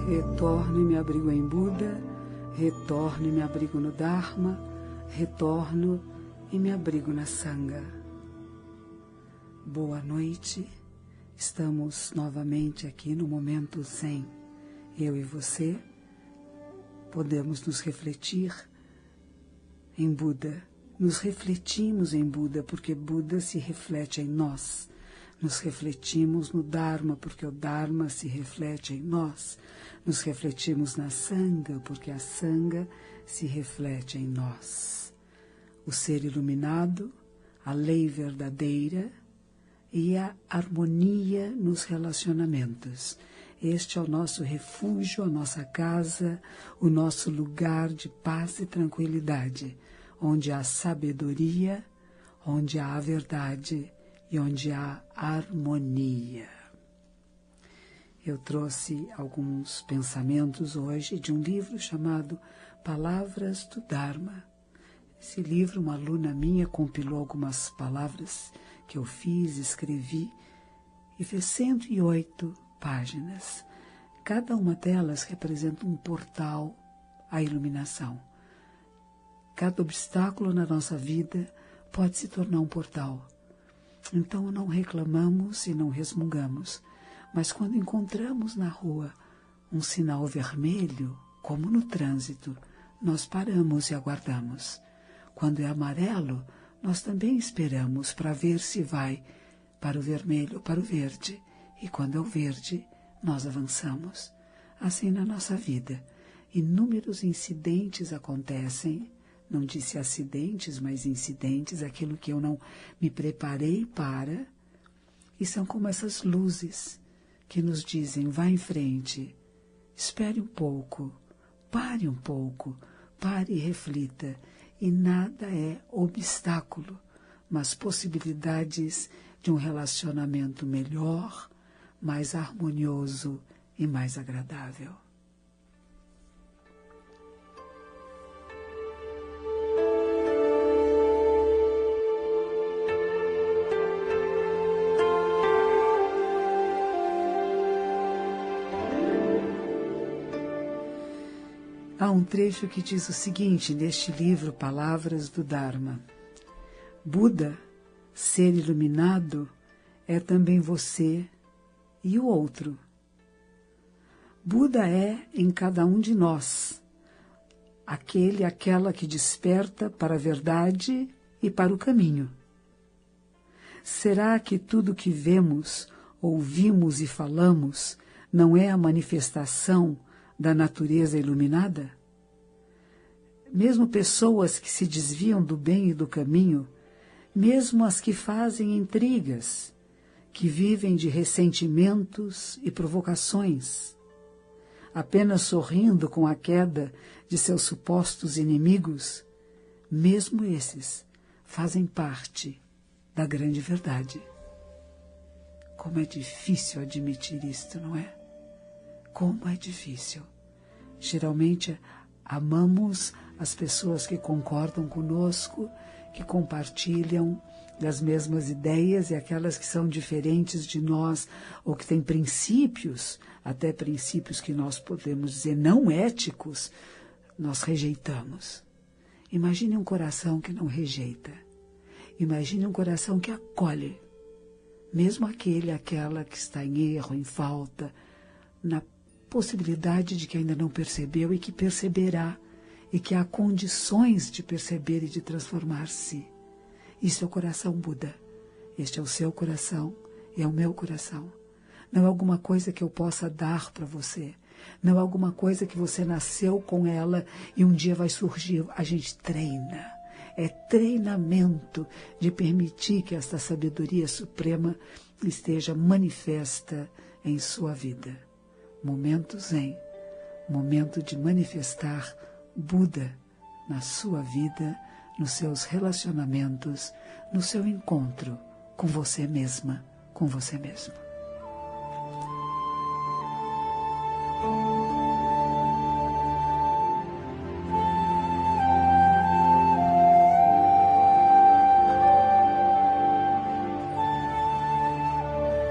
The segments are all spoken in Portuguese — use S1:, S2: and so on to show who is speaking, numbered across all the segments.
S1: Retorno e me abrigo em Buda, retorno e me abrigo no Dharma, retorno e me abrigo na Sangha. Boa noite, estamos novamente aqui no Momento Zen. Eu e você podemos nos refletir em Buda. Nos refletimos em Buda porque Buda se reflete em nós. Nos refletimos no Dharma porque o Dharma se reflete em nós. Nos refletimos na Sangha porque a Sangha se reflete em nós. O ser iluminado, a lei verdadeira e a harmonia nos relacionamentos. Este é o nosso refúgio, a nossa casa, o nosso lugar de paz e tranquilidade, onde há sabedoria, onde há a verdade e onde há harmonia. Eu trouxe alguns pensamentos hoje de um livro chamado Palavras do Dharma. Esse livro, uma aluna minha compilou algumas palavras que eu fiz, escrevi, e fez 108 páginas. Cada uma delas representa um portal à iluminação. Cada obstáculo na nossa vida pode se tornar um portal. Então não reclamamos e não resmungamos, mas quando encontramos na rua um sinal vermelho, como no trânsito, nós paramos e aguardamos. Quando é amarelo, nós também esperamos para ver se vai para o vermelho ou para o verde. E quando é o verde, nós avançamos. Assim na nossa vida, inúmeros incidentes acontecem. Não disse acidentes, mas incidentes, aquilo que eu não me preparei para. E são como essas luzes que nos dizem, vá em frente, espere um pouco, pare e reflita. E nada é obstáculo, mas possibilidades de um relacionamento melhor, mais harmonioso e mais agradável. Há um trecho que diz o seguinte, neste livro, Palavras do Dharma. Buda, ser iluminado, é também você e o outro. Buda é em cada um de nós, aquela que desperta para a verdade e para o caminho. Será que tudo que vemos, ouvimos e falamos não é a manifestação da natureza iluminada? Mesmo pessoas que se desviam do bem e do caminho, mesmo as que fazem intrigas, que vivem de ressentimentos e provocações, apenas sorrindo com a queda de seus supostos inimigos, mesmo esses fazem parte da grande verdade. Como é difícil admitir isto, não é? Como é difícil. Geralmente amamos as pessoas que concordam conosco, que compartilham das mesmas ideias, e aquelas que são diferentes de nós ou que têm princípios, até princípios que nós podemos dizer não éticos, nós rejeitamos. Imagine um coração que não rejeita. Imagine um coração que acolhe, mesmo aquela que está em erro, em falta, na possibilidade de que ainda não percebeu e que perceberá, e que há condições de perceber e de transformar-se. Isso é o coração Buda. Este é o seu coração e é o meu coração. Não é alguma coisa que eu possa dar para você. Não é alguma coisa que você nasceu com ela e um dia vai surgir. A gente treina. É treinamento de permitir que esta sabedoria suprema esteja manifesta em sua vida. Momento Zen, momento de manifestar Buda na sua vida, nos seus relacionamentos, no seu encontro com você mesma, com você mesmo.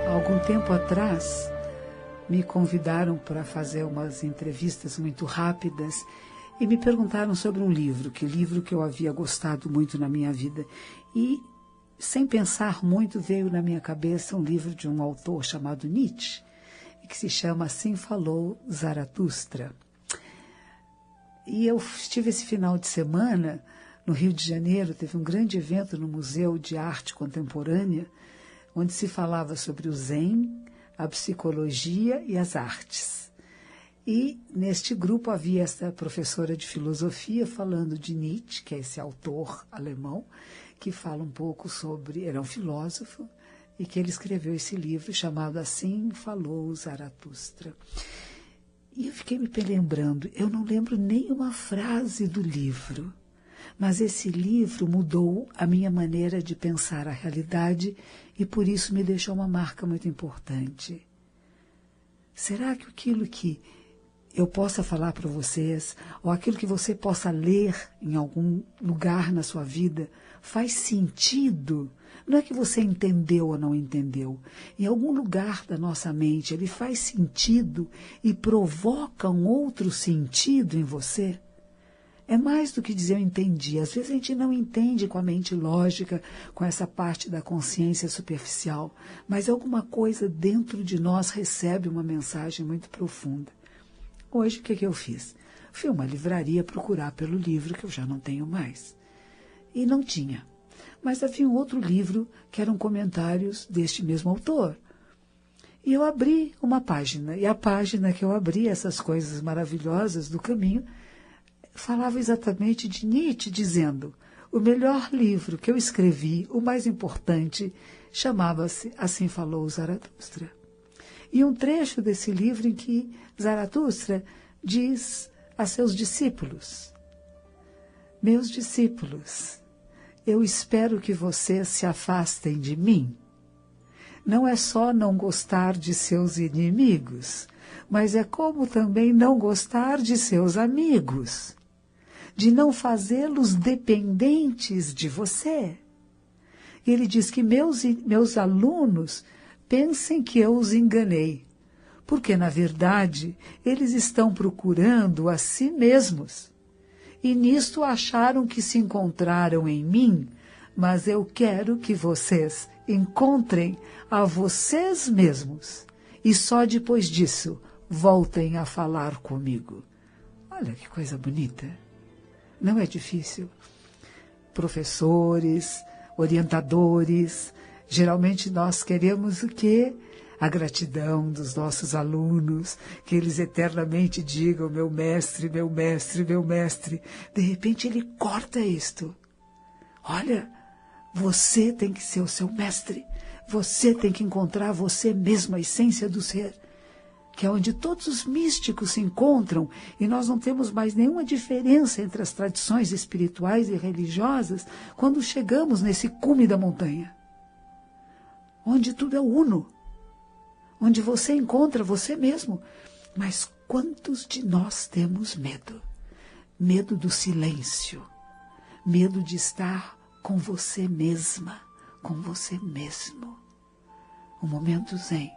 S1: Há algum tempo atrás, me convidaram para fazer umas entrevistas muito rápidas e me perguntaram sobre um livro que eu havia gostado muito na minha vida. E, sem pensar muito, veio na minha cabeça um livro de um autor chamado Nietzsche, que se chama Assim Falou Zaratustra. E eu estive esse final de semana no Rio de Janeiro, teve um grande evento no Museu de Arte Contemporânea, onde se falava sobre o Zen, a psicologia e as artes. E neste grupo havia essa professora de filosofia falando de Nietzsche, que é esse autor alemão, que fala um pouco sobre, era um filósofo, e que ele escreveu esse livro chamado Assim Falou Zaratustra. E eu fiquei me lembrando, eu não lembro nenhuma frase do livro, mas esse livro mudou a minha maneira de pensar a realidade e por isso me deixou uma marca muito importante. Será que aquilo que eu possa falar para vocês, ou aquilo que você possa ler em algum lugar na sua vida, faz sentido? Não é que você entendeu ou não entendeu. Em algum lugar da nossa mente ele faz sentido e provoca um outro sentido em você? É mais do que dizer eu entendi. Às vezes a gente não entende com a mente lógica, com essa parte da consciência superficial, mas alguma coisa dentro de nós recebe uma mensagem muito profunda. Hoje, o que eu fiz? Fui a uma livraria procurar pelo livro que eu já não tenho mais. E não tinha. Mas havia um outro livro que eram comentários deste mesmo autor. E eu abri uma página. E a página que eu abri, essas coisas maravilhosas do caminho, falava exatamente de Nietzsche, dizendo: o melhor livro que eu escrevi, o mais importante, chamava-se Assim Falou Zaratustra. E um trecho desse livro em que Zaratustra diz a seus discípulos: meus discípulos, eu espero que vocês se afastem de mim. Não é só não gostar de seus inimigos, mas é como também não gostar de seus amigos, de não fazê-los dependentes de você. Ele diz que meus alunos pensem que eu os enganei, porque, na verdade, eles estão procurando a si mesmos. E nisto acharam que se encontraram em mim, mas eu quero que vocês encontrem a vocês mesmos. E só depois disso voltem a falar comigo. Olha que coisa bonita. Não é difícil. Professores, orientadores, geralmente nós queremos o quê? A gratidão dos nossos alunos, que eles eternamente digam: meu mestre, meu mestre, meu mestre. De repente ele corta isto. Olha, você tem que ser o seu mestre. Você tem que encontrar você mesmo, a essência do ser, que é onde todos os místicos se encontram, e nós não temos mais nenhuma diferença entre as tradições espirituais e religiosas quando chegamos nesse cume da montanha, onde tudo é uno, onde você encontra você mesmo. Mas quantos de nós temos medo? Medo do silêncio, medo de estar com você mesma, com você mesmo. O momento zen,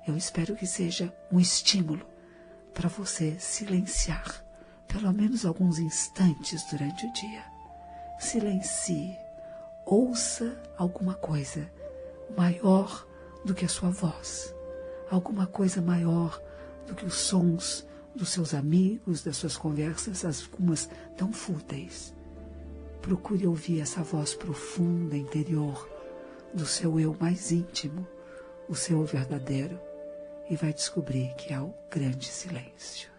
S1: eu espero que seja um estímulo para você silenciar, pelo menos alguns instantes durante o dia. Silencie, ouça alguma coisa maior do que a sua voz, alguma coisa maior do que os sons dos seus amigos, das suas conversas, algumas tão fúteis. Procure ouvir essa voz profunda, interior, do seu eu mais íntimo, o seu eu verdadeiro, e vai descobrir que há o grande silêncio.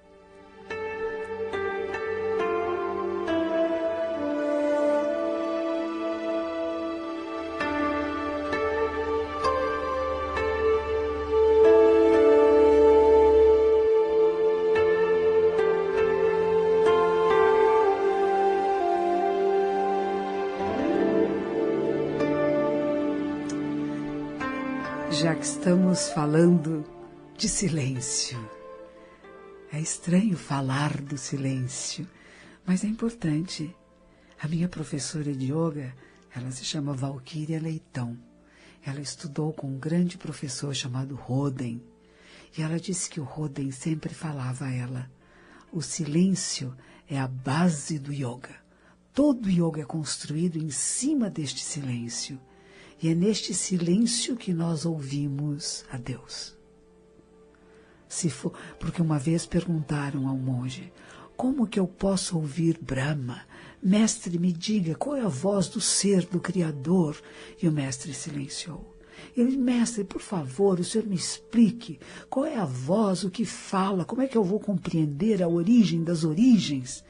S1: Já que estamos falando de silêncio, é estranho falar do silêncio, mas é importante. A minha professora de yoga, ela se chama Valquíria Leitão. Ela estudou com um grande professor chamado Roden. E ela disse que o Roden sempre falava a ela: o silêncio é a base do yoga. Todo yoga é construído em cima deste silêncio. E é neste silêncio que nós ouvimos a Deus. Porque uma vez perguntaram ao monge: como que eu posso ouvir Brahma? Mestre, me diga, qual é a voz do ser, do Criador? E o mestre silenciou. Ele: mestre, por favor, o senhor me explique qual é a voz, o que fala, como é que eu vou compreender a origem das origens?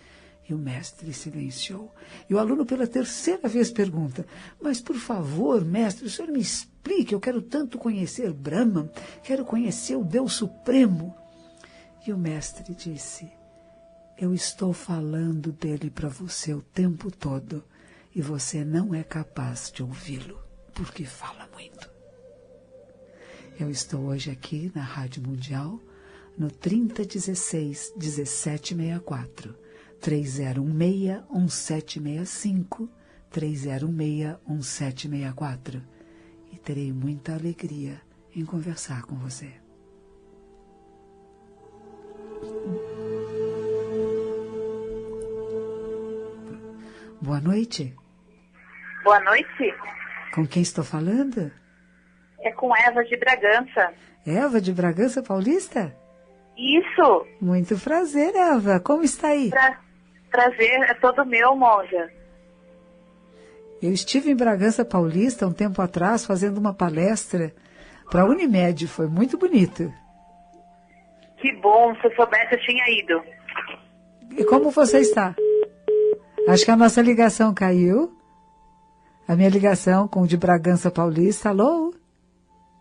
S1: E o mestre silenciou. E o aluno pela terceira vez pergunta: mas por favor, mestre, o senhor me explique, eu quero tanto conhecer Brahma, quero conhecer o Deus Supremo. E o mestre disse: eu estou falando dele para você o tempo todo e você não é capaz de ouvi-lo, porque fala muito. Eu estou hoje aqui na Rádio Mundial, no 3016 1764. 3016-1765, 3016-1764. E terei muita alegria em conversar com você. Boa noite.
S2: Boa noite.
S1: Com quem estou falando?
S2: É com Eva de Bragança.
S1: Eva de Bragança Paulista?
S2: Isso.
S1: Muito prazer, Eva. Como está aí?
S2: Prazer é todo meu, monja.
S1: Eu estive em Bragança Paulista um tempo atrás fazendo uma palestra para a Unimed. Foi muito bonito.
S2: Que bom, se eu soubesse eu tinha ido.
S1: E como você está? Acho que a nossa ligação caiu. A minha ligação com o de Bragança Paulista. Alô?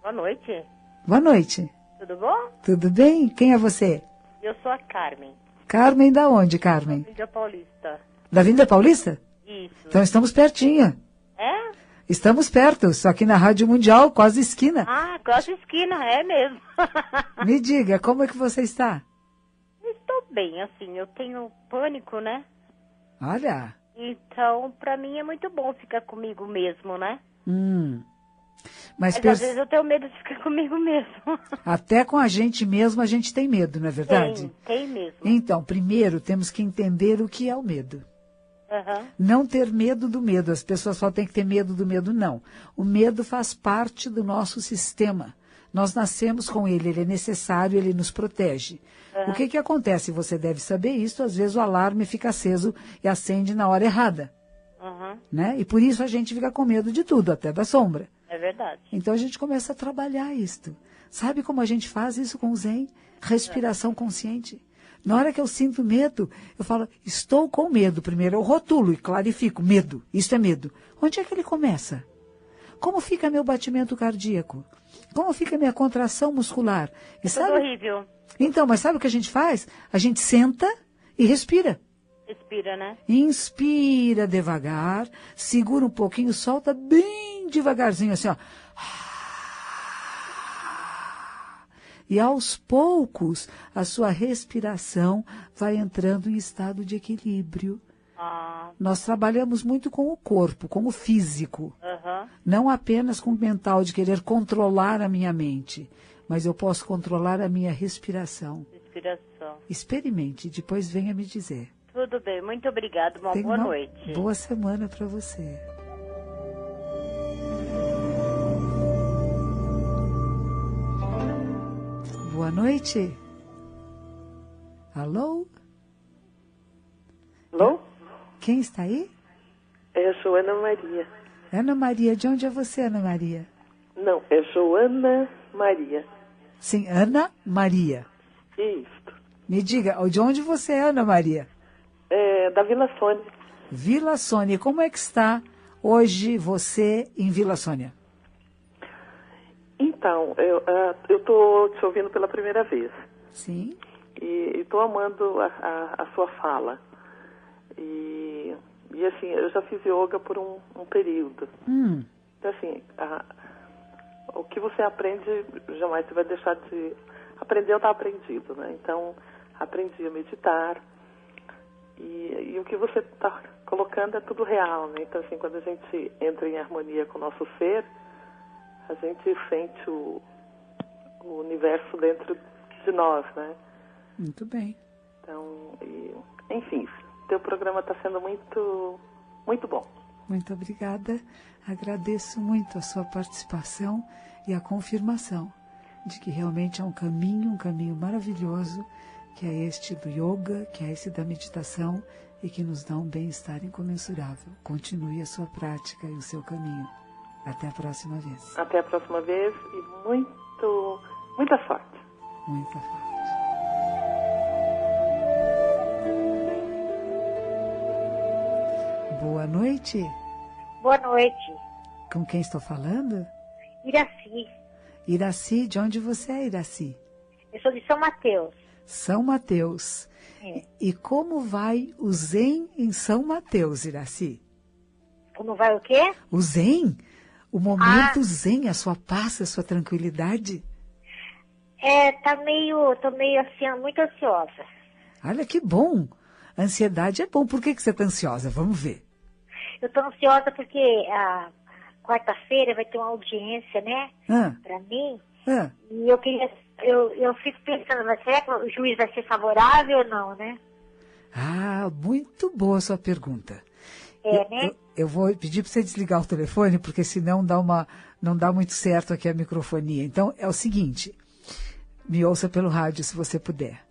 S3: Boa noite.
S1: Boa noite.
S3: Tudo bom?
S1: Tudo bem? Quem é você?
S3: Eu sou a Carmen.
S1: Carmen da onde, Carmen?
S3: Da Avenida Paulista.
S1: Da Avenida Paulista?
S3: Isso.
S1: Então estamos pertinho.
S3: É?
S1: Estamos perto, só que na Rádio Mundial, quase esquina.
S3: Ah, quase esquina, é mesmo.
S1: Me diga, como é que você está?
S3: Estou bem, assim, eu tenho pânico, né?
S1: Olha.
S3: Então, pra mim é muito bom ficar comigo mesmo, né?
S1: Mas
S3: às vezes eu tenho medo de ficar comigo mesmo.
S1: Até com a gente mesmo a gente tem medo, não é verdade?
S3: Tem mesmo.
S1: Então, primeiro temos que entender o que é o medo.
S3: Uhum.
S1: Não ter medo do medo. As pessoas só têm que ter medo do medo, não. O medo faz parte do nosso sistema. Nós nascemos com ele, ele é necessário, ele nos protege. O que acontece? Você deve saber isso, às vezes o alarme fica aceso e acende na hora errada. Né? E por isso a gente fica com medo de tudo, até da sombra.
S3: É verdade.
S1: Então a gente começa a trabalhar isto. Sabe como a gente faz isso com o Zen? Respiração consciente. Na hora que eu sinto medo, eu falo: estou com medo. Primeiro eu rotulo e clarifico: medo, isso é medo. Onde é que ele começa? Como fica meu batimento cardíaco? Como fica minha contração muscular? E
S3: tudo horrível.
S1: Então, mas sabe o que a gente faz? A gente senta e respira.
S3: Respira, né?
S1: Inspira devagar, segura um pouquinho, solta bem devagarzinho, assim, ó. E aos poucos, a sua respiração vai entrando em estado de equilíbrio. Nós trabalhamos muito com o corpo, com o físico. Não apenas com o mental, de querer controlar a minha mente. Mas eu posso controlar a minha respiração. Respiração. Experimente, depois venha me dizer.
S3: Tudo bem, muito obrigado, uma boa noite.
S1: Boa semana para você. Boa noite. Alô?
S4: Alô?
S1: Quem está aí?
S4: Eu sou Ana Maria.
S1: Ana Maria, de onde é você, Ana Maria?
S4: Não, eu sou Ana Maria.
S1: Sim, Ana Maria.
S4: Isso.
S1: Me diga, de onde você é, Ana Maria?
S4: Da Vila Sônia.
S1: Vila Sônia. Como é que está hoje você em Vila Sônia?
S4: Então, eu estou te ouvindo pela primeira vez.
S1: Sim.
S4: E estou amando a sua fala. E assim, eu já fiz yoga por um período. Então, assim, o que você aprende, jamais você vai deixar de... Aprender está aprendido, né? Então, aprendi a meditar. E o que você está colocando é tudo real, né? Então, assim, quando a gente entra em harmonia com o nosso ser, a gente sente o universo dentro de nós, né?
S1: Muito bem.
S4: Então, enfim, teu programa está sendo muito, muito bom.
S1: Muito obrigada. Agradeço muito a sua participação e a confirmação de que realmente é um caminho maravilhoso, que é este do yoga, que é esse da meditação e que nos dá um bem-estar incomensurável. Continue a sua prática e o seu caminho. Até a próxima vez.
S4: Até a próxima vez e muita sorte.
S1: Muita sorte. Boa noite.
S3: Boa noite.
S1: Com quem estou falando?
S3: Iraci.
S1: Iraci, de onde você é, Iraci?
S3: Eu sou de São Mateus.
S1: São Mateus.
S3: É.
S1: E como vai o Zen em São Mateus, Iraci?
S3: Como vai o quê?
S1: O Zen? O momento Zen, a sua paz, a sua tranquilidade?
S3: Tô meio assim, muito ansiosa.
S1: Olha que bom. Ansiedade é bom. Por que você está ansiosa? Vamos ver.
S3: Eu tô ansiosa porque a quarta-feira vai ter uma audiência, né? Pra mim. E eu fico pensando, mas será que o juiz vai ser favorável ou não, né?
S1: Ah, muito boa a sua pergunta.
S3: Né?
S1: Eu vou pedir para você desligar o telefone, porque senão não dá muito certo aqui a microfonia. Então, é o seguinte, me ouça pelo rádio se você puder.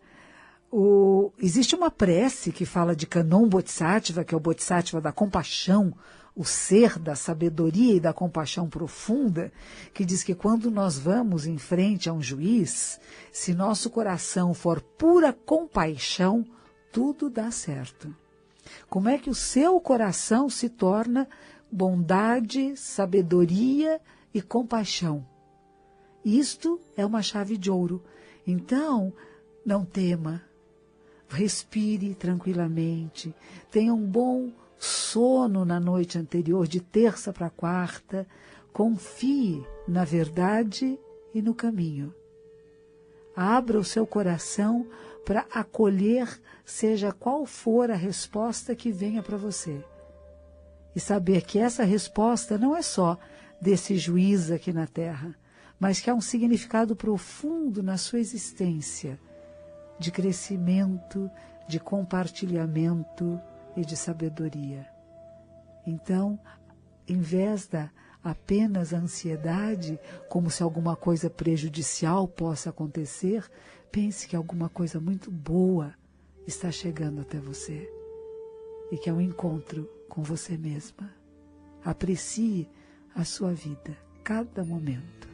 S1: Existe uma prece que fala de Kanon Bodhisattva, que é o Bodhisattva da compaixão, o ser da sabedoria e da compaixão profunda, que diz que quando nós vamos em frente a um juiz, se nosso coração for pura compaixão, tudo dá certo. Como é que o seu coração se torna bondade, sabedoria e compaixão? Isto é uma chave de ouro. Então, não tema. Respire tranquilamente, tenha um bom sono na noite anterior, de terça para quarta, confie na verdade e no caminho. Abra o seu coração para acolher, seja qual for a resposta que venha para você. E saber que essa resposta não é só desse juiz aqui na Terra, mas que há um significado profundo na sua existência, de crescimento, de compartilhamento e de sabedoria. Então, em vez da apenas ansiedade, como se alguma coisa prejudicial possa acontecer, pense que alguma coisa muito boa está chegando até você e que é um encontro com você mesma. Aprecie a sua vida, cada momento.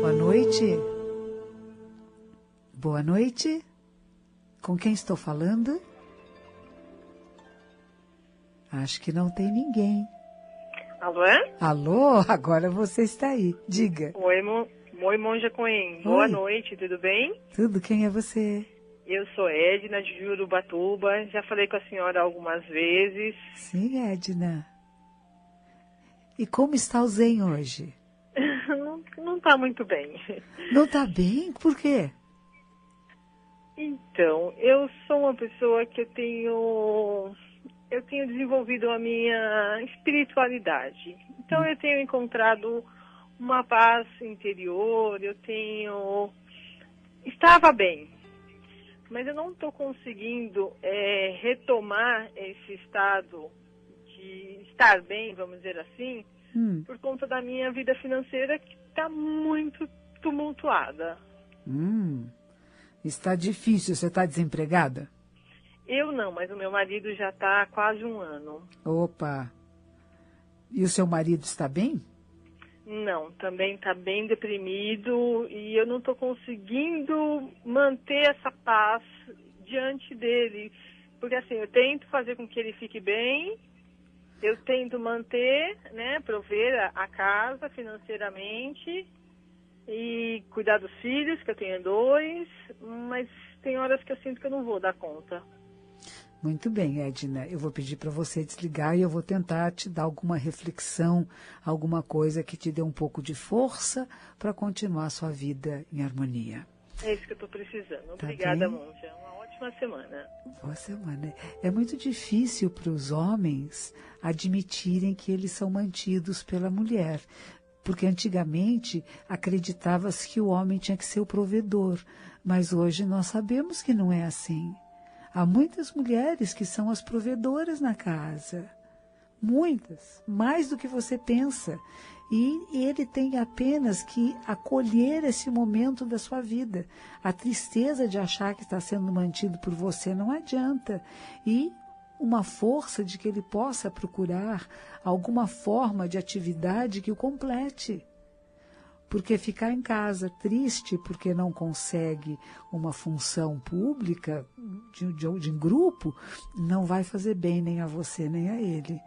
S1: Boa noite. Boa noite. Com quem estou falando? Acho que não tem ninguém.
S2: Alô?
S1: Alô? Agora você está aí. Diga.
S2: Oi, Monja Coen. Boa noite, tudo bem?
S1: Tudo. Quem é você?
S2: Eu sou Edna, de Jurubatuba. Já falei com a senhora algumas vezes.
S1: Sim, Edna. E como está o Zen hoje?
S2: Não está muito bem.
S1: Não está bem? Por quê?
S2: Então, eu sou uma pessoa que eu tenho desenvolvido a minha espiritualidade. Então, eu tenho encontrado uma paz interior, estava bem, mas eu não estou conseguindo retomar esse estado de estar bem, vamos dizer assim, por conta da minha vida financeira que está muito tumultuada.
S1: Está difícil. Você está desempregada?
S2: Eu não, mas o meu marido já está há quase um ano.
S1: Opa! E o seu marido está bem?
S2: Não, também está bem deprimido e eu não estou conseguindo manter essa paz diante dele. Porque assim, eu tento fazer com que ele fique bem, eu tento manter, né, prover a casa financeiramente e cuidar dos filhos, que eu tenho 2, mas tem horas que eu sinto que eu não vou dar conta.
S1: Muito bem, Edna. Eu vou pedir para você desligar e eu vou tentar te dar alguma reflexão, alguma coisa que te dê um pouco de força para continuar a sua vida em harmonia.
S2: É isso que eu estou precisando. Obrigada, Monja. Uma ótima semana.
S1: Boa semana. É muito difícil para os homens admitirem que eles são mantidos pela mulher. Porque antigamente acreditava-se que o homem tinha que ser o provedor. Mas hoje nós sabemos que não é assim. Há muitas mulheres que são as provedoras na casa. Muitas. Mais do que você pensa. E ele tem apenas que acolher esse momento da sua vida. A tristeza de achar que está sendo mantido por você não adianta. E uma força de que ele possa procurar alguma forma de atividade que o complete. Porque ficar em casa triste porque não consegue uma função pública de grupo não vai fazer bem nem a você nem a ele.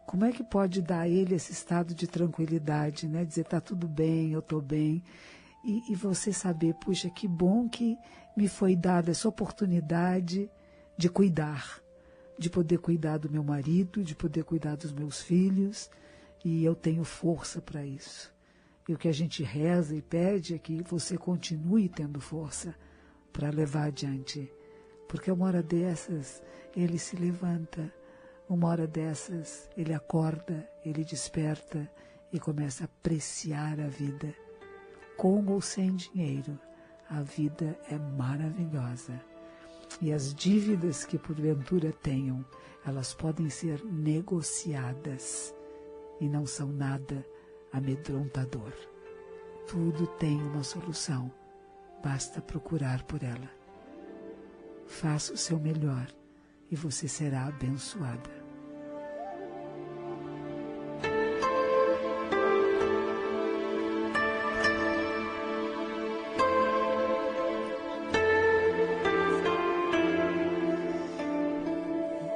S1: Como é que pode dar a ele esse estado de tranquilidade, né? Dizer, tá tudo bem, eu estou bem. E você saber, puxa, que bom que me foi dada essa oportunidade de cuidar. De poder cuidar do meu marido, de poder cuidar dos meus filhos. E eu tenho força para isso. E o que a gente reza e pede é que você continue tendo força para levar adiante. Porque uma hora dessas, ele se levanta. Uma hora dessas, ele acorda, ele desperta e começa a apreciar a vida. Com ou sem dinheiro, a vida é maravilhosa. E as dívidas que porventura tenham, elas podem ser negociadas e não são nada amedrontador. Tudo tem uma solução, basta procurar por ela. Faça o seu melhor e você será abençoada.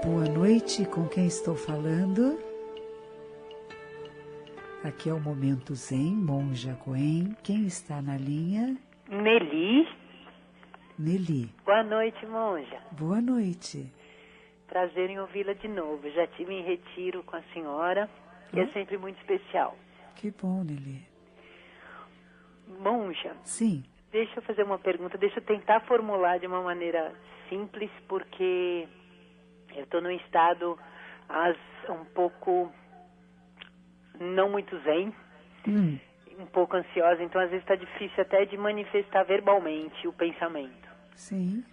S1: Boa noite, com quem estou falando? Aqui é o Momento Zen, Monja Coen. Quem está na linha?
S5: Nelly.
S1: Nelly.
S5: Boa noite, Monja.
S1: Boa noite.
S5: Prazer em ouvi-la de novo. Já estive em retiro com a senhora, que é sempre muito especial.
S1: Que bom, Nelly.
S5: Monja.
S1: Sim.
S5: Deixa eu fazer uma pergunta, deixa eu tentar formular de uma maneira simples, porque eu estou num estado um pouco não muito zen, um pouco ansiosa, então às vezes está difícil até de manifestar verbalmente o pensamento.
S1: Sim.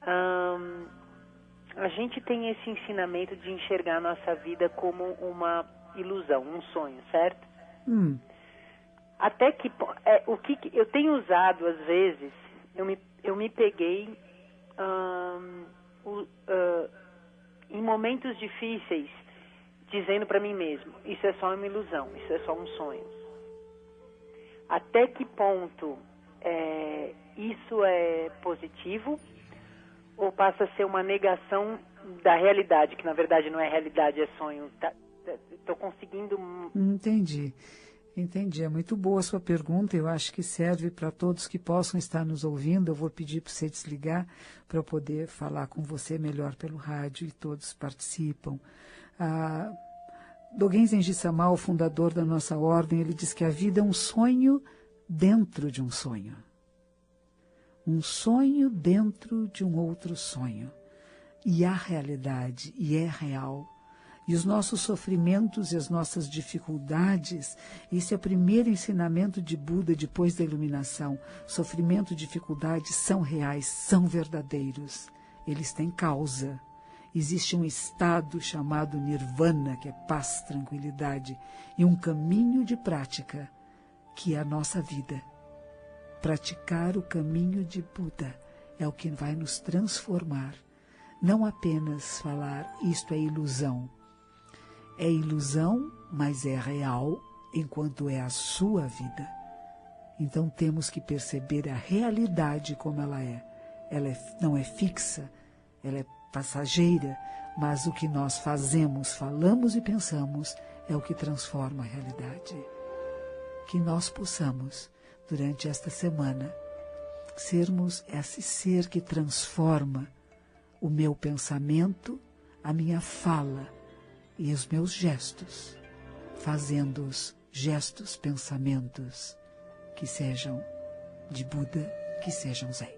S5: A gente tem esse ensinamento de enxergar a nossa vida como uma ilusão, um sonho, certo? Até que o que eu tenho usado às vezes, eu me peguei em momentos difíceis dizendo para mim mesmo, isso é só uma ilusão, isso é só um sonho. Até que ponto isso é positivo ou passa a ser uma negação da realidade, que na verdade não é realidade, é sonho? Estou conseguindo...
S1: Entendi, é muito boa a sua pergunta, eu acho que serve para todos que possam estar nos ouvindo. Eu vou pedir para você desligar para eu poder falar com você melhor pelo rádio e todos participam. Dogen Zenji Sama, o fundador da nossa ordem, ele diz que a vida é um sonho dentro de um sonho. Um sonho dentro de um outro sonho. E há realidade, e é real. E os nossos sofrimentos e as nossas dificuldades, esse é o primeiro ensinamento de Buda depois da iluminação. Sofrimento e dificuldades são reais, são verdadeiros. Eles têm causa. Existe um estado chamado Nirvana, que é paz, tranquilidade, e um caminho de prática, que é a nossa vida. Praticar o caminho de Buda é o que vai nos transformar. Não apenas falar, isto é ilusão. É ilusão, mas é real, enquanto é a sua vida. Então temos que perceber a realidade como ela é. Ela não é fixa, ela é passageira, mas o que nós fazemos, falamos e pensamos é o que transforma a realidade. Que nós possamos, durante esta semana, sermos esse ser que transforma o meu pensamento, a minha fala e os meus gestos, fazendo os gestos, pensamentos que sejam de Buda, que sejam zen.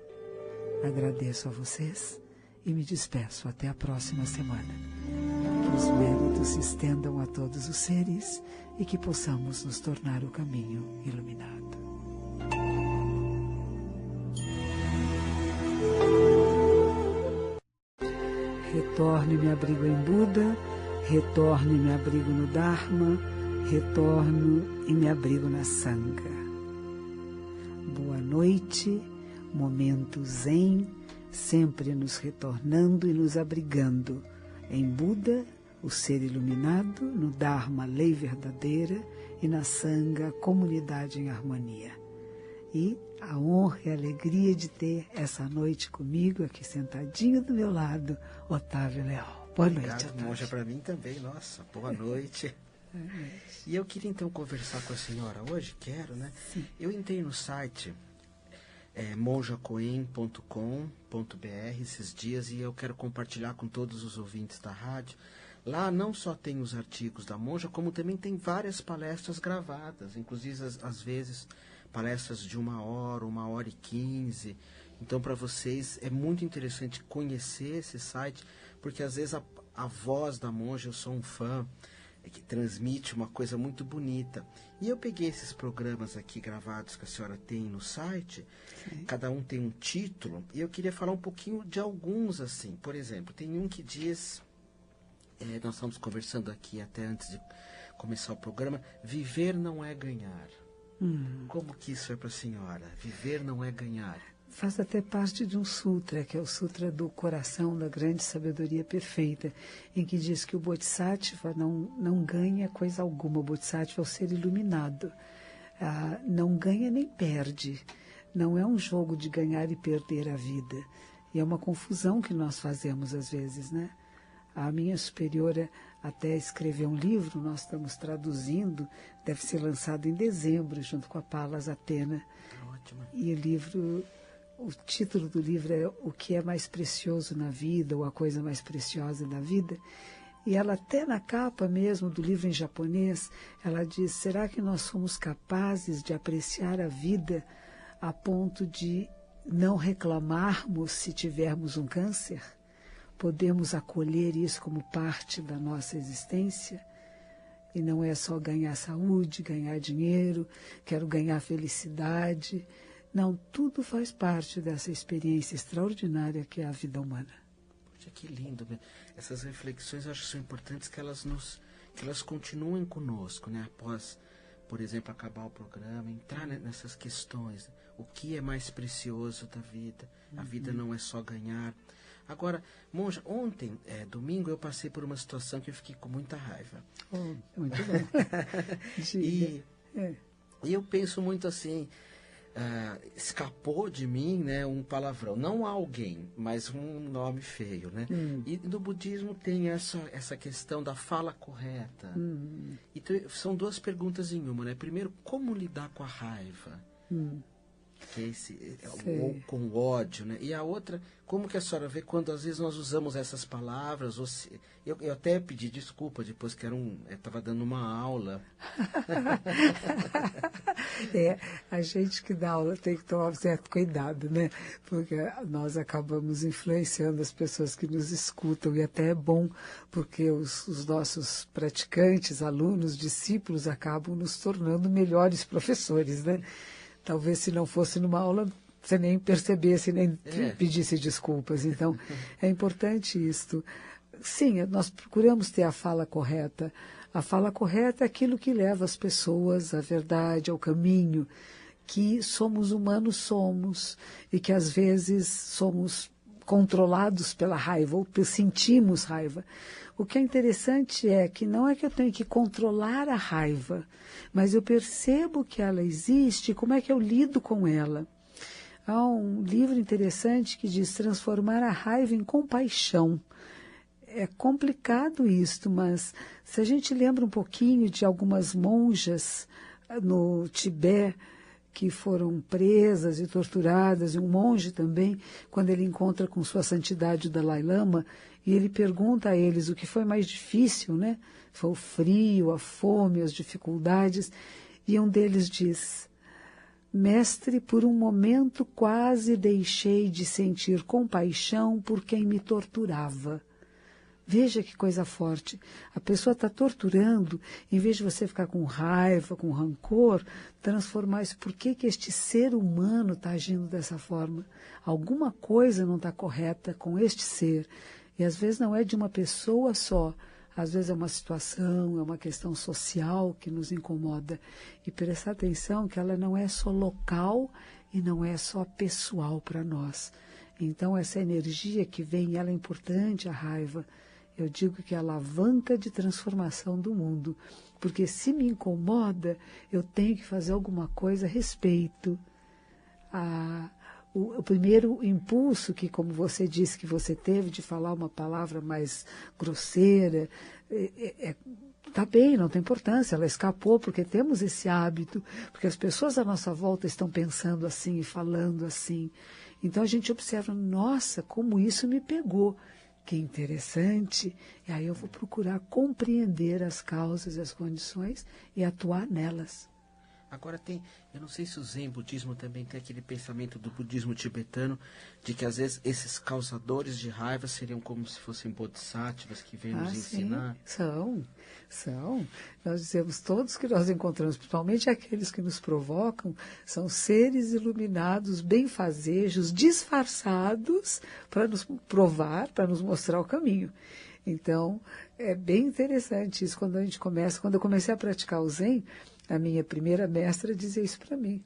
S1: Agradeço a vocês e me despeço até a próxima semana. Que os méritos se estendam a todos os seres e que possamos nos tornar o caminho iluminado. Retorno e me abrigo em Buda, retorno e me abrigo no Dharma, retorno e me abrigo na Sangha. Boa noite, momento zen, sempre nos retornando e nos abrigando em Buda, o ser iluminado, no Dharma, lei verdadeira, e na Sangha, comunidade em harmonia. E a honra e a alegria de ter essa noite comigo, aqui sentadinho do meu lado, Otávio Leal. Boa noite, Otávio.
S6: Monja, para mim também, nossa, boa noite. E eu queria então conversar com a senhora hoje, quero, né?
S1: Sim.
S6: Eu entrei no site monjacoen.com.br esses dias e eu quero compartilhar com todos os ouvintes da rádio. Lá não só tem os artigos da Monja, como também tem várias palestras gravadas, inclusive às vezes palestras de 1h e 15. Então, para vocês é muito interessante conhecer esse site, porque às vezes a voz da Monja, eu sou um fã, que transmite uma coisa muito bonita. E eu peguei esses programas aqui gravados que a senhora tem no site. Sim. Cada um tem um título, e eu queria falar um pouquinho de alguns, assim. Por exemplo, tem um que diz, nós estamos conversando aqui até antes de começar o programa, viver não é ganhar. Como que isso é para a senhora? Viver não é ganhar.
S1: Faz até parte de um sutra, que é o Sutra do Coração, da Grande Sabedoria Perfeita, em que diz que o Bodhisattva não ganha coisa alguma. O Bodhisattva é o ser iluminado. Não ganha nem perde. Não é um jogo de ganhar e perder a vida. E é uma confusão que nós fazemos às vezes, né? A minha superiora até escreveu um livro, nós estamos traduzindo, deve ser lançado em dezembro, junto com a Palas Athena.
S6: Ótimo.
S1: E o título do livro é O que é mais precioso na vida, ou a coisa mais preciosa da vida. E ela até na capa mesmo do livro em japonês, ela diz, será que nós somos capazes de apreciar a vida a ponto de não reclamarmos se tivermos um câncer? Podemos acolher isso como parte da nossa existência? E não é só ganhar saúde, ganhar dinheiro, quero ganhar felicidade. Não, tudo faz parte dessa experiência extraordinária que é a vida humana.
S6: Poxa, que lindo. Essas reflexões eu acho que são importantes que elas continuem conosco, né? Após, por exemplo, acabar o programa, entrar nessas questões. O que é mais precioso da vida? A vida não é só ganhar. Agora, Monja, ontem, domingo, eu passei por uma situação que eu fiquei com muita raiva.
S1: Muito bom.
S6: E eu penso muito assim, escapou de mim, né, um palavrão. Não alguém, mas um nome feio, né? E no budismo tem essa questão da fala correta. Então, são duas perguntas em uma, né? Primeiro, como lidar com a raiva? Que ou com ódio, né? E a outra, como que a senhora vê quando às vezes nós usamos essas palavras? Eu até pedi desculpa depois que estava dando uma aula.
S1: A gente que dá aula tem que tomar um certo cuidado, né? Porque nós acabamos influenciando as pessoas que nos escutam, e até é bom, porque os nossos praticantes, alunos, discípulos, acabam nos tornando melhores professores, né? Talvez se não fosse numa aula, você nem percebesse, nem pedisse desculpas. Então, é importante isto. Sim, nós procuramos ter a fala correta. A fala correta é aquilo que leva as pessoas à verdade, ao caminho, que somos humanos, e que às vezes somos controlados pela raiva, ou sentimos raiva. O que é interessante é que não é que eu tenho que controlar a raiva, mas eu percebo que ela existe e como é que eu lido com ela. Há um livro interessante que diz transformar a raiva em compaixão. É complicado isto, mas se a gente lembra um pouquinho de algumas monjas no Tibete que foram presas e torturadas, e um monge também, quando ele encontra com sua santidade o Dalai Lama, e ele pergunta a eles o que foi mais difícil, né? Foi o frio, a fome, as dificuldades, e um deles diz, Mestre, por um momento quase deixei de sentir compaixão por quem me torturava. Veja que coisa forte. A pessoa está torturando, em vez de você ficar com raiva, com rancor, transformar isso. Por que este ser humano está agindo dessa forma? Alguma coisa não está correta com este ser. E às vezes não é de uma pessoa só. Às vezes é uma situação, é uma questão social que nos incomoda. E prestar atenção que ela não é só local e não é só pessoal para nós. Então essa energia que vem, ela é importante, a raiva. Eu digo que é a alavanca de transformação do mundo. Porque se me incomoda, eu tenho que fazer alguma coisa a respeito. O primeiro impulso que, como você disse, que você teve de falar uma palavra mais grosseira, tá bem, não tem importância, ela escapou porque temos esse hábito, porque as pessoas à nossa volta estão pensando assim e falando assim. Então a gente observa, nossa, como isso me pegou. Que interessante. E aí eu vou procurar compreender as causas e as condições e atuar nelas.
S6: Agora eu não sei se o Zen budismo também tem aquele pensamento do budismo tibetano de que às vezes esses causadores de raiva seriam como se fossem bodhisattvas que vêm nos ensinar.
S1: Sim, são. Nós dizemos todos que nós encontramos, principalmente aqueles que nos provocam, são seres iluminados, benfazejos, disfarçados para nos provar, para nos mostrar o caminho. Então, é bem interessante isso quando eu comecei a praticar o Zen. A minha primeira mestra dizia isso para mim.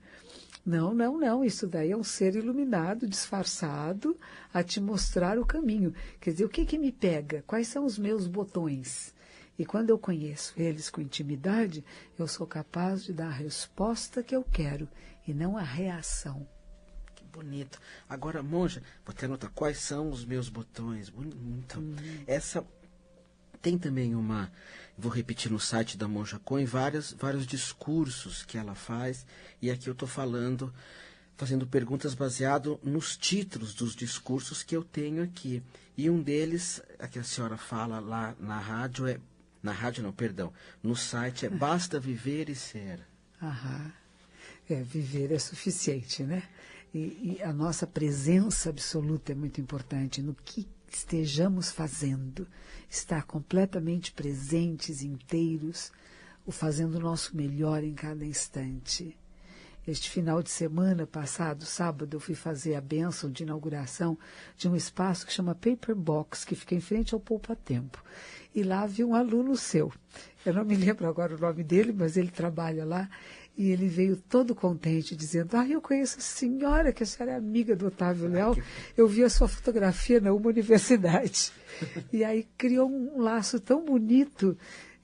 S1: Não, isso daí é um ser iluminado, disfarçado, a te mostrar o caminho. Quer dizer, o que me pega? Quais são os meus botões? E quando eu conheço eles com intimidade, eu sou capaz de dar a resposta que eu quero e não a reação.
S6: Que bonito. Agora, monja, vou até anotar quais são os meus botões. Muito. Essa tem também vou repetir no site da Monja Coen, vários discursos que ela faz, e aqui eu estou fazendo perguntas baseado nos títulos dos discursos que eu tenho aqui. E um deles, a que a senhora fala lá na rádio, no site é Basta Viver e Ser.
S1: Viver é suficiente, né? E a nossa presença absoluta é muito importante no que estejamos fazendo, estar completamente presentes, inteiros, fazendo o nosso melhor em cada instante. Este final de semana passado, sábado, eu fui fazer a bênção de inauguração de um espaço que chama Paper Box, que fica em frente ao Poupa Tempo. E lá vi um aluno seu. Eu não me lembro agora o nome dele, mas ele trabalha lá. E ele veio todo contente, dizendo, eu conheço a senhora, que a senhora é amiga do Otávio Léo. Eu vi a sua fotografia na uma universidade. E aí criou um laço tão bonito.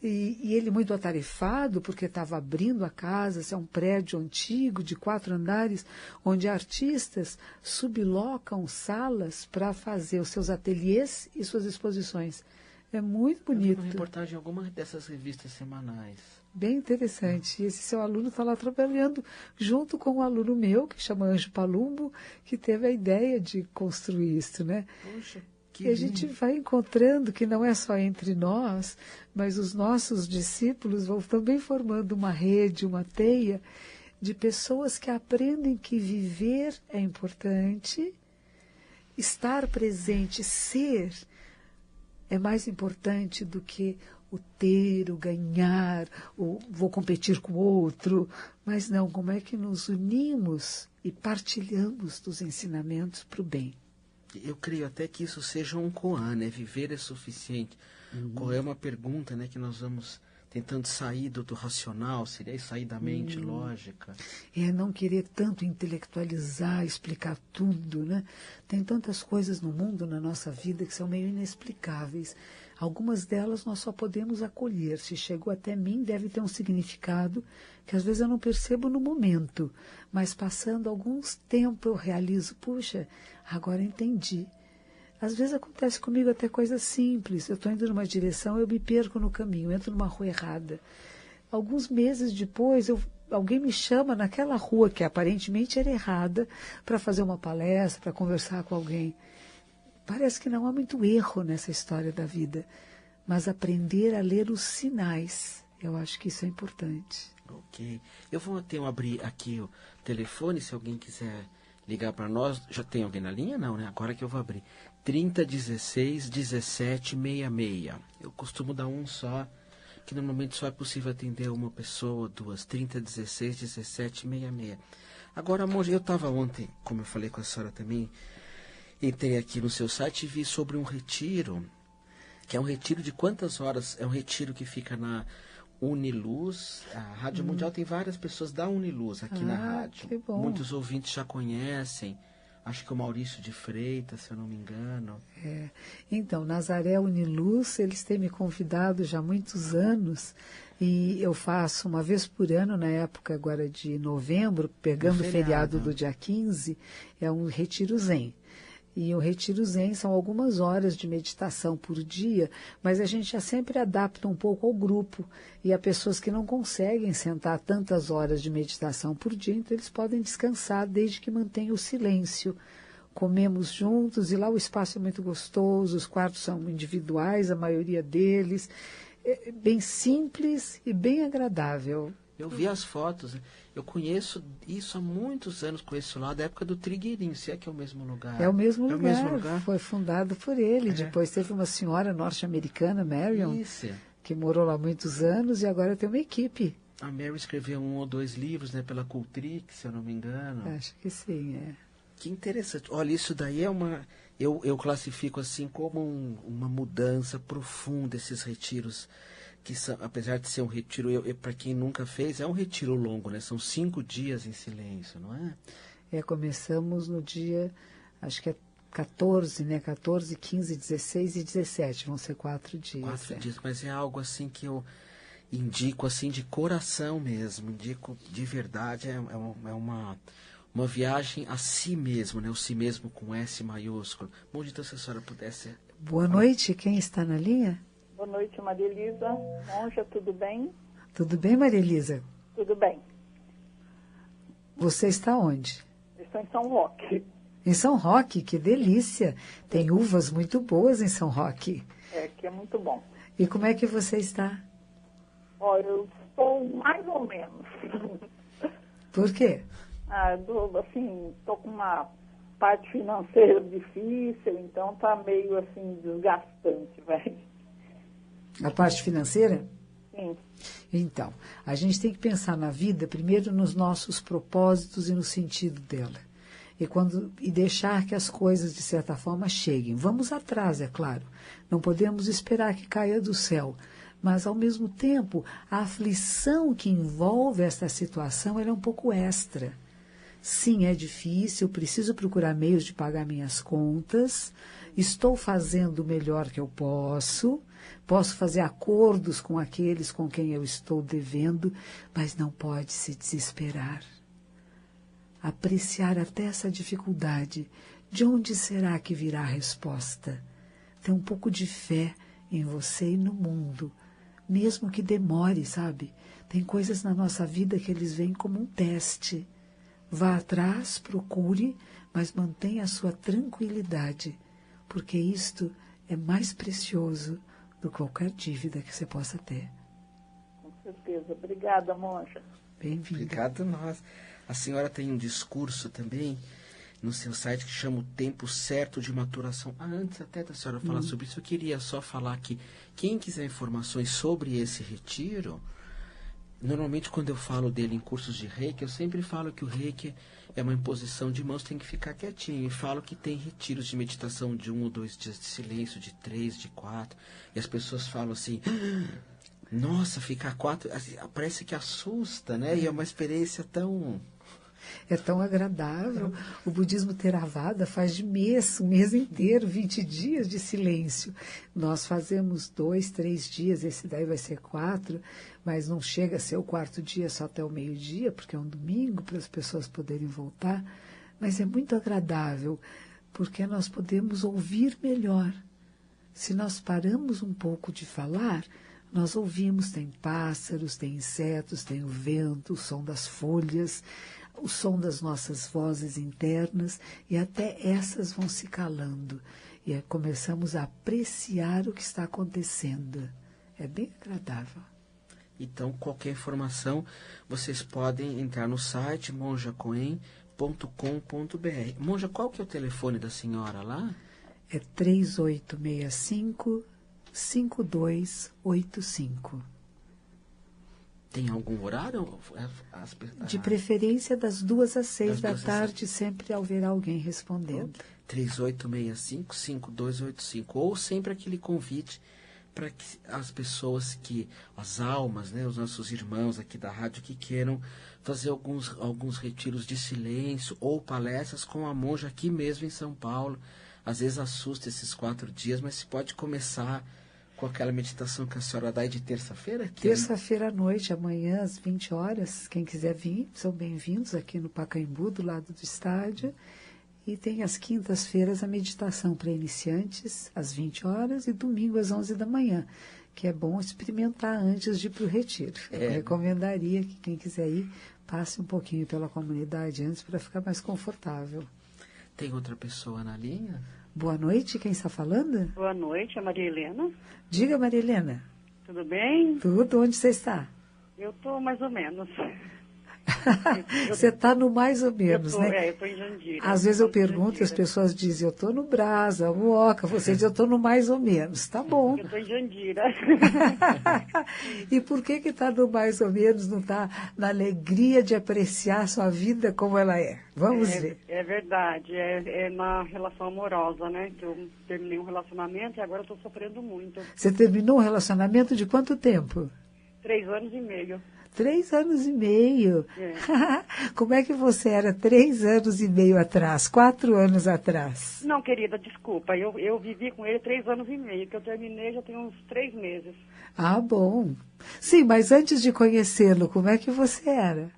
S1: E ele muito atarefado, porque estava abrindo a casa, é um prédio antigo de 4 andares, onde artistas sublocam salas para fazer os seus ateliês e suas exposições. É muito bonito.
S6: Eu vi uma reportagem em alguma dessas revistas semanais.
S1: Bem interessante. E esse seu aluno está lá trabalhando junto com um aluno meu, que chama Anjo Palumbo, que teve a ideia de construir isso, né?
S6: Poxa,
S1: e a gente vai encontrando que não é só entre nós, mas os nossos discípulos vão também formando uma rede, uma teia de pessoas que aprendem que viver é importante, estar presente, ser, é mais importante do que o ter, o ganhar, o vou competir com o outro. Mas não, como é que nos unimos e partilhamos dos ensinamentos para o bem?
S6: Eu creio até que isso seja um koan, né? Viver é suficiente. Koan é uma pergunta, né, que nós vamos tentando sair do racional, seria sair da mente lógica.
S1: É não querer tanto intelectualizar, explicar tudo, né? Tem tantas coisas no mundo, na nossa vida, que são meio inexplicáveis. Algumas delas nós só podemos acolher. Se chegou até mim, deve ter um significado que às vezes eu não percebo no momento. Mas passando alguns tempos eu realizo, puxa, agora entendi. Às vezes acontece comigo até coisas simples. Eu estou indo numa direção, eu me perco no caminho, entro numa rua errada. Alguns meses depois, alguém me chama naquela rua que aparentemente era errada para fazer uma palestra, para conversar com alguém. Parece que não há muito erro nessa história da vida, mas aprender a ler os sinais Eu acho que isso é importante.
S6: Ok. Eu vou abrir aqui o telefone, se alguém quiser ligar para nós. Já tem alguém na linha? Não, né? Agora que eu vou abrir. 3016 1766. Eu costumo dar um só, que normalmente só é possível atender uma pessoa, duas. 3016 1766. Agora, amor, eu estava ontem, como eu falei com a senhora também, entrei aqui no seu site e vi sobre um retiro, que é um retiro de quantas horas? É um retiro que fica na Uniluz. A Rádio Mundial tem várias pessoas da Uniluz aqui na rádio.
S1: Que bom.
S6: Muitos ouvintes já conhecem. Acho que o Maurício de Freitas, se eu não me engano.
S1: Então, Nazaré Uniluz, eles têm me convidado já há muitos anos, e eu faço uma vez por ano, na época agora de novembro, pegando o feriado do dia 15, é um retiro zen. E o retiro zen são algumas horas de meditação por dia, mas a gente já sempre adapta um pouco ao grupo. E há pessoas que não conseguem sentar tantas horas de meditação por dia, então eles podem descansar desde que mantenham o silêncio. Comemos juntos e lá o espaço é muito gostoso, os quartos são individuais, a maioria deles. É bem simples e bem agradável.
S6: Eu vi as fotos, eu conheço isso há muitos anos, conheço lá da época do Trigueirinho, se é que é o mesmo lugar.
S1: É o mesmo lugar, foi fundado por ele. Depois teve uma senhora norte-americana, Marion, que morou lá muitos anos e agora tem uma equipe.
S6: A Mary escreveu 1 ou 2 livros, né, pela Cultrix, se eu não me engano.
S1: Acho que sim,
S6: Que interessante. Olha, isso daí é uma... Eu classifico assim como uma mudança profunda, esses retiros, que são, apesar de ser um retiro, para quem nunca fez, é um retiro longo, né? São 5 dias em silêncio, não é?
S1: Começamos no dia, acho que é 14, né? 14, 15, 16 e 17, vão ser 4 dias.
S6: 4 dias, mas é algo assim que eu indico assim de coração mesmo, indico de verdade, é uma viagem a si mesmo, né? O si mesmo com S maiúsculo. Bom dia, então, se a senhora pudesse...
S1: Boa noite, quem está na linha?
S7: Boa noite, Maria Elisa. Monja, tudo bem?
S1: Tudo bem, Maria Elisa?
S7: Tudo bem.
S1: Você está onde?
S7: Estou em São Roque.
S1: Em São Roque, que delícia. Tem uvas muito boas em São Roque.
S7: Que é muito bom.
S1: E como é que você está?
S7: Olha, eu estou mais ou menos.
S1: Por quê?
S7: Estou com uma parte financeira difícil, então está meio assim desgastante, vai.
S1: A parte financeira?
S7: Sim.
S1: Então, a gente tem que pensar na vida primeiro nos nossos propósitos e no sentido dela. E deixar que as coisas, de certa forma, cheguem. Vamos atrás, é claro. Não podemos esperar que caia do céu. Mas, ao mesmo tempo, a aflição que envolve essa situação ela é um pouco extra. Sim, é difícil, preciso procurar meios de pagar minhas contas, estou fazendo o melhor que eu posso fazer acordos com aqueles com quem eu estou devendo, mas não pode se desesperar. Apreciar até essa dificuldade. De onde será que virá a resposta? Tem um pouco de fé em você e no mundo, mesmo que demore, sabe? Tem coisas na nossa vida que eles veem como um teste. Vá atrás, procure, mas mantenha a sua tranquilidade, porque isto é mais precioso do que qualquer dívida que você possa ter.
S7: Com certeza. Obrigada, Monja.
S1: Bem-vinda.
S6: Obrigado nós. A senhora tem um discurso também no seu site que chama o tempo certo de maturação. Antes até da senhora falar sobre isso, eu queria só falar que quem quiser informações sobre esse retiro... Normalmente, quando eu falo dele em cursos de Reiki, eu sempre falo que o Reiki é uma imposição de mãos, tem que ficar quietinho. E falo que tem retiros de meditação de 1 ou 2 dias de silêncio, de 3, de 4. E as pessoas falam assim, nossa, ficar 4, assim, parece que assusta, né? E é uma experiência tão...
S1: É tão agradável. O budismo Theravada faz de mês, um mês inteiro, 20 dias de silêncio. Nós fazemos 2, 3 dias, esse daí vai ser 4, mas não chega a ser o 4º dia só até o meio-dia, porque é um domingo, para as pessoas poderem voltar. Mas é muito agradável, porque nós podemos ouvir melhor. Se nós paramos um pouco de falar, nós ouvimos, tem pássaros, tem insetos, tem o vento, o som das folhas, o som das nossas vozes internas, e até essas vão se calando. E começamos a apreciar o que está acontecendo. É bem agradável.
S6: Então, qualquer informação, vocês podem entrar no site monjacoen.com.br. Monja, qual que é o telefone da senhora lá?
S1: É 3865-5285.
S6: Tem algum horário?
S1: De preferência das 2 às 6 da tarde, sempre haverá alguém respondendo.
S6: 3865-5285. Ou sempre aquele convite para que as pessoas as almas, né, os nossos irmãos aqui da rádio que queiram fazer alguns retiros de silêncio ou palestras com a monja aqui mesmo em São Paulo. Às vezes assusta esses 4 dias, mas se pode começar com aquela meditação que a senhora dá de terça-feira?
S1: Terça-feira à noite, amanhã às 20 horas. Quem quiser vir, são bem-vindos aqui no Pacaembu, do lado do estádio. E tem às quintas-feiras a meditação para iniciantes, às 20 horas, e domingo às 11 da manhã, que é bom experimentar antes de ir para o retiro. Eu recomendaria que quem quiser ir, passe um pouquinho pela comunidade antes para ficar mais confortável.
S6: Tem outra pessoa na linha?
S1: Boa noite, quem está falando?
S8: Boa noite, é Maria Helena.
S1: Diga, Maria Helena.
S8: Tudo bem?
S1: Tudo, onde você está?
S8: Eu estou mais ou menos.
S1: Você está no mais ou menos, né?
S8: Eu estou em Jandira.
S1: Às vezes eu pergunto e as pessoas dizem, eu estou no Brasa, Moca. Você diz, eu estou no mais ou menos. Tá bom.
S8: Eu estou em Jandira.
S1: E por que está no mais ou menos, não está na alegria de apreciar a sua vida como ela é? Vamos ver.
S8: É verdade. É na relação amorosa, né? Que eu terminei um relacionamento e agora estou sofrendo muito.
S1: Você terminou um relacionamento de quanto tempo?
S8: 3 anos e meio.
S1: 3 anos e meio.
S8: É.
S1: Como é que você era 3 anos e meio atrás, 4 anos atrás?
S8: Não, querida, desculpa. Eu vivi com ele 3 anos e meio, que eu terminei já tem uns 3 meses.
S1: Ah, bom. Sim, mas antes de conhecê-lo, como é que você era?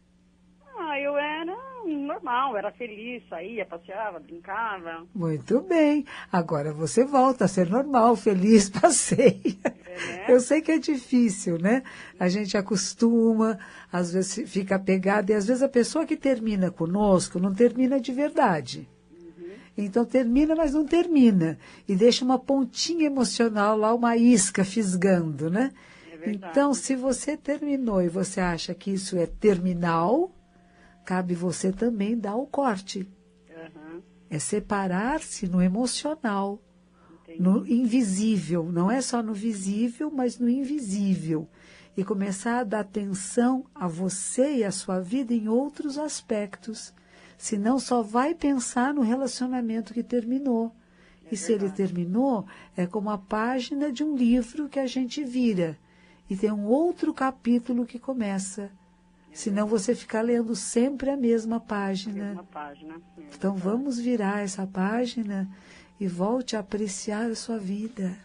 S8: Eu era normal, era feliz, saía, passeava, brincava.
S1: Muito bem. Agora você volta a ser normal, feliz, passeia.
S8: Né?
S1: Eu sei que é difícil, né? A gente acostuma, às vezes fica apegada, e às vezes a pessoa que termina conosco não termina de verdade. Então termina, mas não termina. E deixa uma pontinha emocional lá, uma isca fisgando, né? Então, se você terminou e você acha que isso é terminal, cabe você também dar o corte. É separar-se no emocional, no invisível. Não é só no visível, mas no invisível. E começar a dar atenção a você e a sua vida em outros aspectos. Senão só vai pensar no relacionamento que terminou. E se ele terminou, é como a página de um livro que a gente vira. E tem um outro capítulo que começa. Senão você fica lendo sempre a mesma página. Então vamos virar essa página e volte a apreciar a sua vida.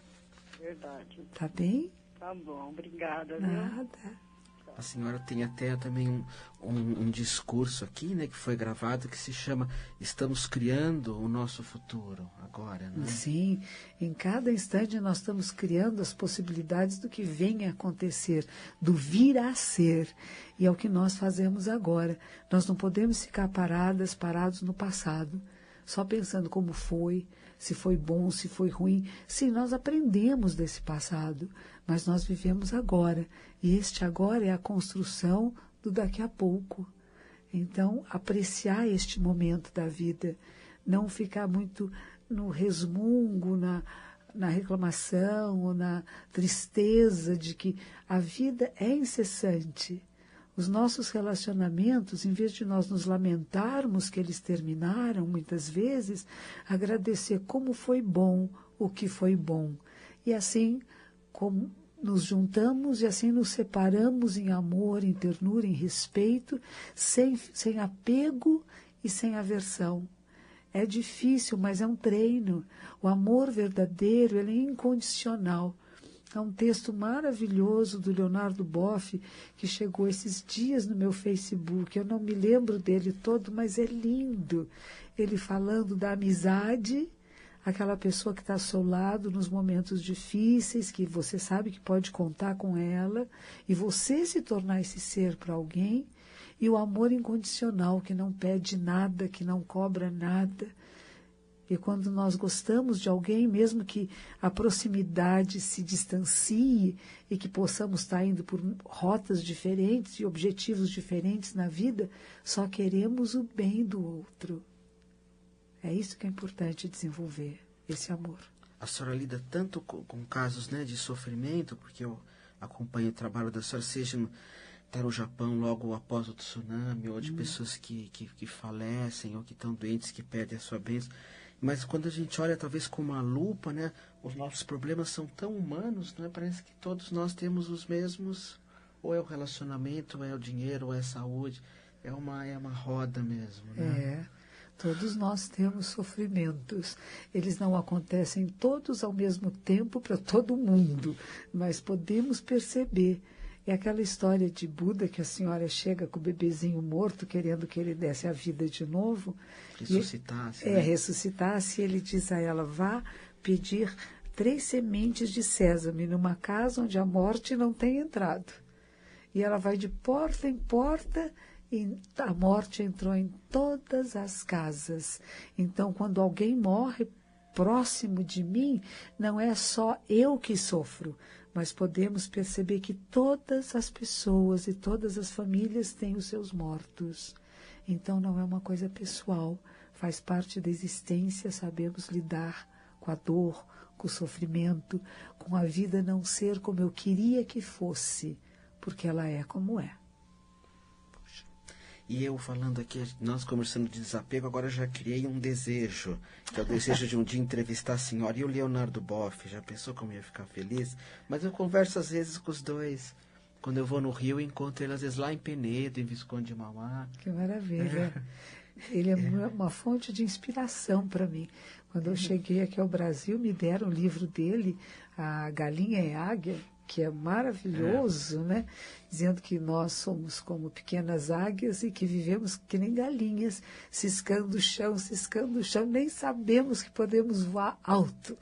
S8: Verdade.
S1: Tá bem?
S8: Tá bom, obrigada.
S1: Nada.
S6: A senhora tem até também um discurso aqui, né, que foi gravado, que se chama Estamos Criando o Nosso Futuro, agora, né?
S1: Sim, em cada instante nós estamos criando as possibilidades do que vem a acontecer, do vir a ser. E é o que nós fazemos agora. Nós não podemos ficar parados no passado, só pensando como foi, se foi bom, se foi ruim. Sim, nós aprendemos desse passado, mas nós vivemos agora. E este agora é a construção do daqui a pouco. Então, apreciar este momento da vida, não ficar muito no resmungo, na reclamação ou na tristeza de que a vida é incessante. Os nossos relacionamentos, em vez de nós nos lamentarmos que eles terminaram, muitas vezes, agradecer como foi bom, o que foi bom. E assim, como nos juntamos e assim nos separamos em amor, em ternura, em respeito, sem apego e sem aversão. É difícil, mas é um treino. O amor verdadeiro, ele é incondicional. Há um texto maravilhoso do Leonardo Boff, que chegou esses dias no meu Facebook. Eu não me lembro dele todo, mas é lindo. Ele falando da amizade, aquela pessoa que está ao seu lado nos momentos difíceis, que você sabe que pode contar com ela, e você se tornar esse ser para alguém, e o amor incondicional, que não pede nada, que não cobra nada. E quando nós gostamos de alguém, mesmo que a proximidade se distancie e que possamos estar indo por rotas diferentes e objetivos diferentes na vida, só queremos o bem do outro. É isso que é importante desenvolver, esse amor.
S6: A senhora lida tanto com casos, né, de sofrimento, porque eu acompanho o trabalho da senhora, seja no Japão logo após o tsunami, ou de pessoas que falecem, ou que estão doentes, que perdem a sua bênção. Mas quando a gente olha, talvez com uma lupa, né, os nossos problemas são tão humanos, né, parece que todos nós temos os mesmos, ou é o relacionamento, ou é o dinheiro, ou é a saúde, é uma roda mesmo, né?
S1: Todos nós temos sofrimentos. Eles não acontecem todos ao mesmo tempo para todo mundo, mas podemos perceber. É aquela história de Buda que a senhora chega com o bebezinho morto, querendo que ele desse a vida de novo.
S6: Ressuscitasse.
S1: Ressuscitasse. E ele diz a ela, vá pedir 3 sementes de sésame numa casa onde a morte não tem entrado. E ela vai de porta em porta e a morte entrou em todas as casas. Então, quando alguém morre próximo de mim, não é só eu que sofro, mas podemos perceber que todas as pessoas e todas as famílias têm os seus mortos. Então, não é uma coisa pessoal, faz parte da existência, sabemos lidar com a dor, com o sofrimento, com a vida não ser como eu queria que fosse, porque ela é como é.
S6: E eu falando aqui, nós conversando de desapego, agora já criei um desejo, que é o desejo de um dia entrevistar a senhora e o Leonardo Boff. Já pensou como eu ia ficar feliz? Mas eu converso às vezes com os dois. Quando eu vou no Rio, eu encontro ele às vezes lá em Penedo, em Visconde de Mauá.
S1: Que maravilha. Ele é uma fonte de inspiração para mim. Quando eu cheguei aqui ao Brasil, me deram o livro dele, A Galinha e a Águia, que é maravilhoso, né? Dizendo que nós somos como pequenas águias e que vivemos que nem galinhas, ciscando o chão, nem sabemos que podemos voar alto.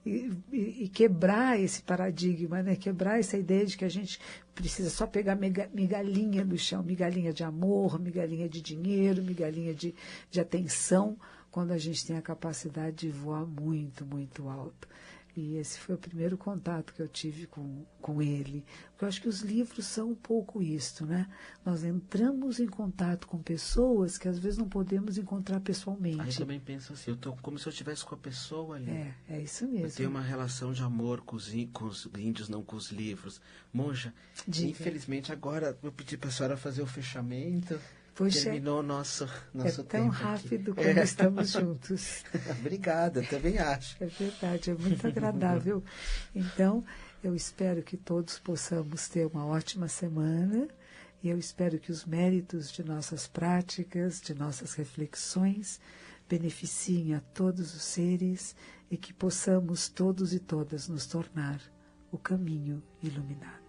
S1: E quebrar esse paradigma, né? Quebrar essa ideia de que a gente precisa só pegar migalhinha do chão, migalhinha de amor, migalhinha de dinheiro, migalhinha de atenção, quando a gente tem a capacidade de voar muito, muito alto. E esse foi o primeiro contato que eu tive com ele. Porque eu acho que os livros são um pouco isto, né? Nós entramos em contato com pessoas que às vezes não podemos encontrar pessoalmente.
S6: Aí eu também penso assim, eu tô como se eu estivesse com a pessoa ali.
S1: É isso mesmo.
S6: Eu tenho uma relação de amor com os índios, não com os livros. Monja, infelizmente agora eu pedi para a senhora fazer o fechamento.
S1: Poxa,
S6: terminou o nosso tempo.
S1: É tão rápido quando estamos juntos.
S6: Obrigada, também acho.
S1: É verdade, é muito agradável. Então, eu espero que todos possamos ter uma ótima semana e eu espero que os méritos de nossas práticas, de nossas reflexões, beneficiem a todos os seres e que possamos todos e todas nos tornar o caminho iluminado.